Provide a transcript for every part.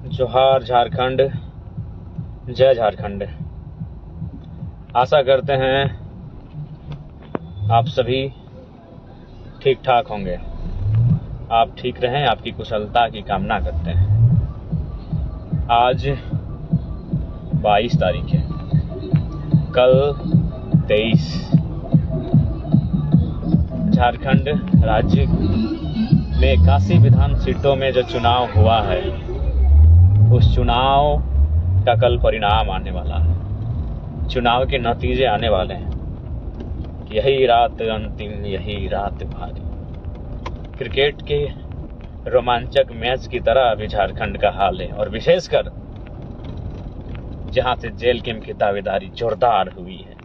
जोहार झारखंड, जय झारखंड। आशा करते हैं आप सभी ठीक ठाक होंगे। आप ठीक रहें, आपकी कुशलता की कामना करते हैं। आज 22 तारीख है, कल 23। झारखंड राज्य में 81 विधान सीटों में जो चुनाव हुआ है, उस चुनाव का कल परिणाम आने वाला है। चुनाव के नतीजे आने वाले हैं। यही रात अंतिम, यही रात भारी। क्रिकेट के रोमांचक मैच की तरह अभी झारखंड का हाल है, और विशेषकर जहां से जेल कैंप की दावेदारी जोरदार हुई है।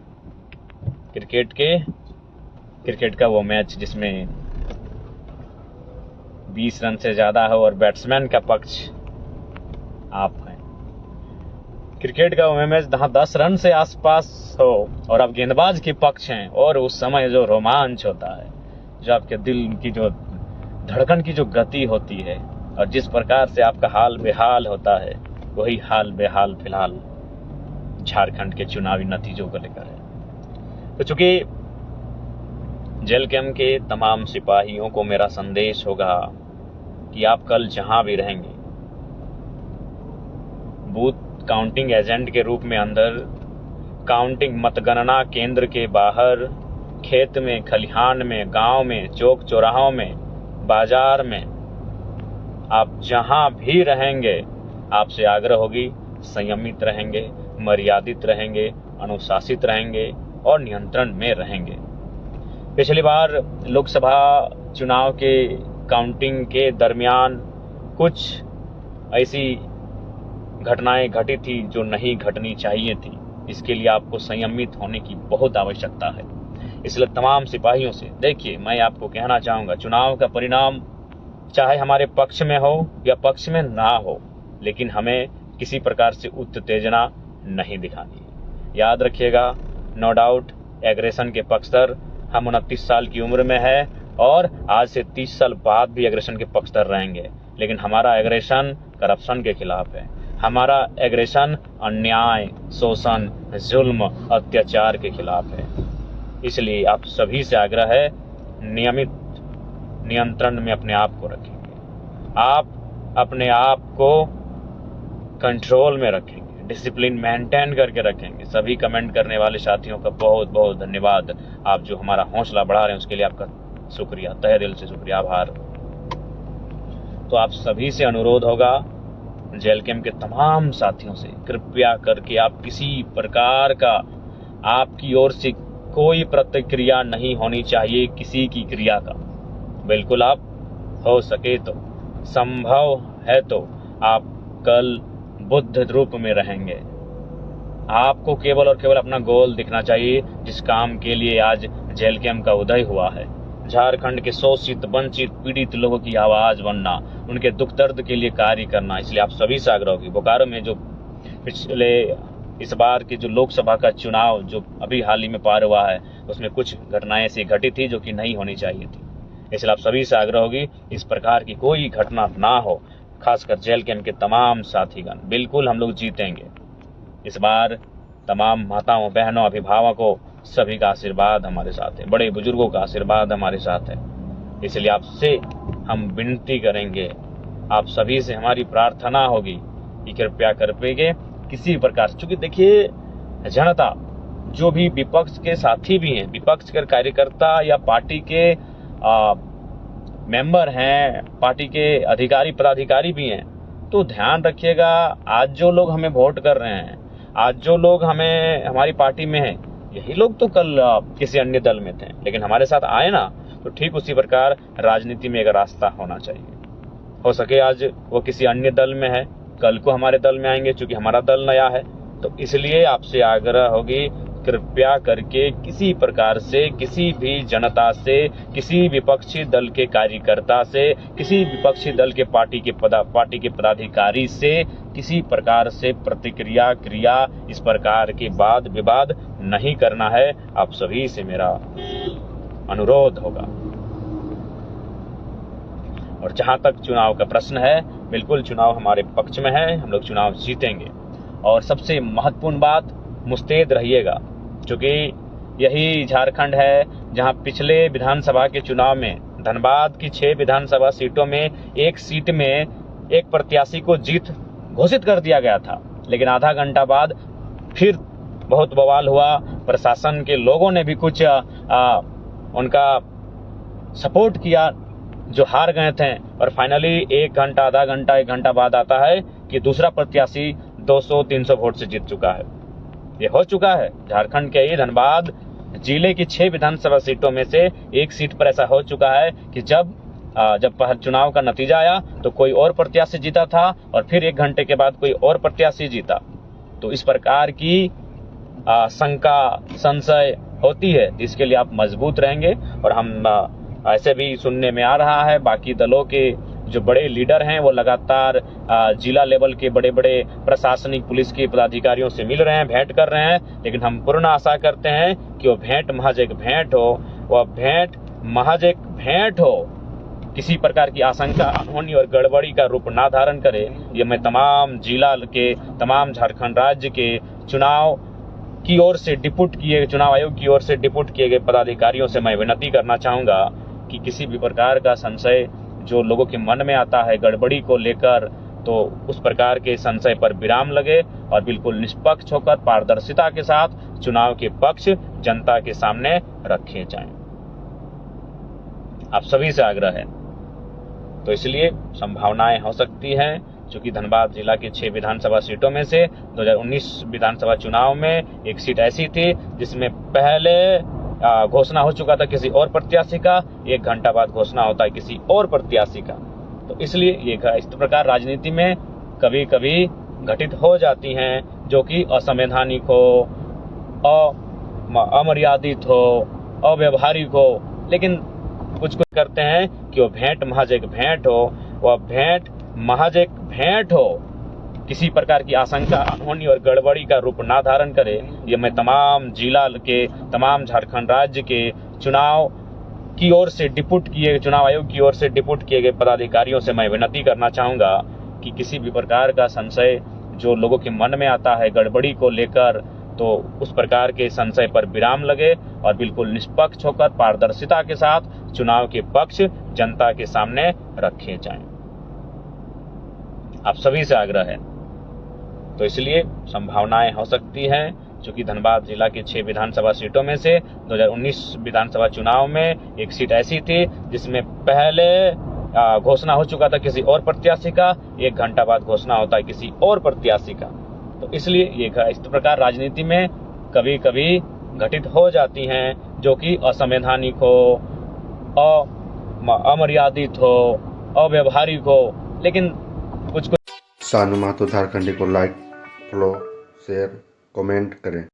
क्रिकेट का वो मैच जिसमें 20 रन से ज्यादा हो और बैट्समैन का पक्ष आप हैं। क्रिकेट का वो मैच 10 रन से आसपास हो और आप गेंदबाज के पक्ष हैं, और उस समय जो रोमांच होता है, जो आपके दिल की जो धड़कन की जो गति होती है, और जिस प्रकार से आपका हाल बेहाल होता है, वही हाल बेहाल फिलहाल झारखंड के चुनावी नतीजों को लेकर है। तो चूंकि जेल कैंप के तमाम सिपाहियों को मेरा संदेश होगा कि आप कल जहां भी रहेंगे, बूथ काउंटिंग एजेंट के रूप में अंदर, काउंटिंग मतगणना केंद्र के बाहर, खेत में, खलिहान में, गांव में, चौक चौराहों में, बाजार में, आप जहां भी रहेंगे, आपसे आग्रह होगी संयमित रहेंगे, मर्यादित रहेंगे, अनुशासित रहेंगे और नियंत्रण में रहेंगे। पिछली बार लोकसभा चुनाव के काउंटिंग के दरमियान कुछ ऐसी घटनाएं घटी थी जो नहीं घटनी चाहिए थी। इसके लिए आपको संयमित होने की बहुत आवश्यकता है। इसलिए तमाम सिपाहियों से, देखिए, मैं आपको कहना चाहूंगा, चुनाव का परिणाम चाहे हमारे पक्ष में हो या पक्ष में ना हो, लेकिन हमें किसी प्रकार से उत्तेजना नहीं दिखानी है। याद रखिएगा, नो डाउट एग्रेशन के पक्षधर हम 29 साल की उम्र में है, और आज से 30 साल बाद भी एग्रेशन के पक्षधर रहेंगे। लेकिन हमारा एग्रेशन करप्शन के खिलाफ है। हमारा एग्रेशन अन्याय, शोषण, जुल्म, अत्याचार के खिलाफ है। इसलिए आप सभी से आग्रह है, नियमित नियंत्रण में अपने आप को रखेंगे। आप अपने आप को कंट्रोल में रखेंगे, डिसिप्लिन मेंटेन करके रखेंगे। सभी कमेंट करने वाले साथियों का बहुत बहुत धन्यवाद। आप जो हमारा हौसला बढ़ा रहे हैं, उसके लिए आपका शुक्रिया, तहे दिल से शुक्रिया, आभार। तो आप सभी से अनुरोध होगा, जेल कैंप के तमाम साथियों से, कृपया करके आप किसी प्रकार का, आपकी ओर से कोई प्रतिक्रिया नहीं होनी चाहिए किसी की क्रिया का। बिल्कुल, आप हो सके तो, संभव है तो आप कल बुद्ध रूप में रहेंगे। आपको केवल और केवल अपना गोल दिखना चाहिए, जिस काम के लिए आज जेल कैंप का उदय हुआ है। झारखंड के शोषित, वंचित, पीड़ित लोगों की आवाज बनना, उनके दुख दर्द के लिए कार्य करना। इसलिए आप सभी से आग्रह होगी, बोकारो में जो पिछले इस बार की जो लोकसभा का चुनाव जो अभी हाल ही में पार हुआ है, उसमें कुछ घटनाएं ऐसी घटी थी जो कि नहीं होनी चाहिए थी। इसलिए आप सभी से आग्रह होगी, इस प्रकार की कोई घटना ना हो। खासकर जेल कैंप के तमाम साथीगण, बिल्कुल हम लोग जीतेंगे इस बार। तमाम माताओं, बहनों, अभिभावकों, सभी का आशीर्वाद हमारे साथ है, बड़े बुजुर्गों का आशीर्वाद हमारे साथ है। इसलिए आपसे हम विनती करेंगे, आप सभी से हमारी प्रार्थना होगी कि कृपया करके किसी प्रकार, चूंकि देखिए, जनता, जो भी विपक्ष के साथी भी हैं, विपक्ष के कार्यकर्ता या पार्टी के मेंबर हैं, पार्टी के अधिकारी पदाधिकारी भी हैं, तो ध्यान रखिएगा, आज जो लोग हमें वोट कर रहे हैं, आज जो लोग हमारी पार्टी में हैं, यही लोग तो कल किसी अन्य दल में थे, लेकिन हमारे साथ आए ना। तो ठीक उसी प्रकार राजनीति में एक रास्ता होना चाहिए। हो सके आज वो किसी अन्य दल में है, कल को हमारे दल में आएंगे, चूंकि हमारा दल नया है। तो इसलिए आपसे आग्रह होगी, कृपया करके किसी प्रकार से, किसी भी जनता से, किसी विपक्षी दल के कार्यकर्ता से, किसी विपक्षी दल के पार्टी के पदाधिकारी से किसी प्रकार से प्रतिक्रिया, क्रिया, इस प्रकार के वाद विवाद नहीं करना है। आप सभी से मेरा अनुरोध होगा। और जहां तक चुनाव का प्रश्न है, बिल्कुल चुनाव हमारे पक्ष में है, हम लोग चुनाव जीतेंगे। और सबसे महत्वपूर्ण बात, मुस्तैद रहिएगा, क्योंकि यही झारखंड है जहां पिछले विधानसभा के चुनाव में धनबाद की 6 विधानसभा सीटों में एक सीट में एक प्रत्याशी को जीत घोषित कर दिया गया था, लेकिन आधा घंटा बाद फिर बहुत बवाल हुआ। प्रशासन के लोगों ने भी कुछ उनका सपोर्ट किया जो हार गए थे, और फाइनली एक घंटा बाद आता है कि दूसरा प्रत्याशी 200-300 वोट से जीत चुका है। ये हो चुका है झारखंड के ही धनबाद जिले की 6 विधानसभा सीटों में से एक सीट पर ऐसा हो चुका है कि जब चुनाव का नतीजा आया तो कोई और प्रत्याशी जीता था और फिर 1 घंटे के बाद कोई और प्रत्याशी जीता। तो इस प्रकार की शंका संशय होती है, जिसके लिए आप मजबूत रहेंगे। और हम ऐसे भी सुनने में आ रहा है, बाकी दलों के जो बड़े लीडर हैं वो लगातार जिला लेवल के बड़े बड़े प्रशासनिक पुलिस के पदाधिकारियों से मिल रहे हैं, भेंट कर रहे हैं, लेकिन हम पूर्ण आशा करते हैं कि वो भेंट महज एक भेंट हो, वह भेंट महज एक भेंट हो, किसी प्रकार की आशंका अनहोनी और गड़बड़ी का रूप ना धारण करे। ये मैं तमाम जिला के, तमाम झारखंड राज्य के चुनाव की ओर से चुनाव आयोग की ओर से डिप्यूट किए गए पदाधिकारियों से मैं विनती करना चाहूंगा कि किसी भी प्रकार का संशय जो लोगों के मन में आता है गड़बड़ी को लेकर, तो उस प्रकार के संशय पर विराम लगे और बिल्कुल निष्पक्ष होकर पारदर्शिता के साथ चुनाव के पक्ष जनता के सामने रखे जाएं। आप सभी से आग्रह है। तो इसलिए संभावनाएं हो सकती हैं, क्योंकि धनबाद जिला के 6 विधानसभा सीटों में से 2019 विधानसभा चुनाव में एक सीट ऐसी थी जिसमें पहले घोषणा हो चुका था किसी और प्रत्याशी का, 1 घंटा बाद घोषणा होता है किसी और प्रत्याशी का। तो इसलिए ये इस प्रकार राजनीति में कभी कभी घटित हो जाती हैं जो कि असंवैधानिक हो, अमर्यादित हो, अव्यवहारिक हो, लेकिन कुछ करते हैं कि वो भेंट महज एक भेंट हो, वह भेंट महज एक भेंट हो, किसी प्रकार की आशंका अनहोनी और गड़बड़ी का रूप ना धारण करे। ये मैं तमाम जिला के, तमाम झारखंड राज्य के चुनाव आयोग की ओर से डिप्यूट किए गए पदाधिकारियों से मैं विनती करना चाहूंगा कि किसी भी प्रकार का संशय जो लोगों के मन में आता है गड़बड़ी को लेकर, तो उस प्रकार के संशय पर विराम लगे और बिल्कुल निष्पक्ष होकर पारदर्शिता के साथ चुनाव के पक्ष जनता के सामने रखे जाएं। आप सभी से आग्रह है। तो इसलिए संभावनाएं हो सकती हैं, क्योंकि धनबाद जिला के 6 विधानसभा सीटों में से 2019 विधानसभा चुनाव में एक सीट ऐसी थी जिसमें पहले घोषणा हो चुका था किसी और प्रत्याशी का, 1 घंटा बाद घोषणा होता है किसी और प्रत्याशी का। तो इसलिए ये इस प्रकार राजनीति में कभी कभी घटित हो जाती हैं जो कि असंवैधानिक हो, अमर्यादित हो, अव्यवहारिक हो, लेकिन कुछ सानू महतो झारखंडी को लाइक, फॉलो, शेयर, कमेंट करें।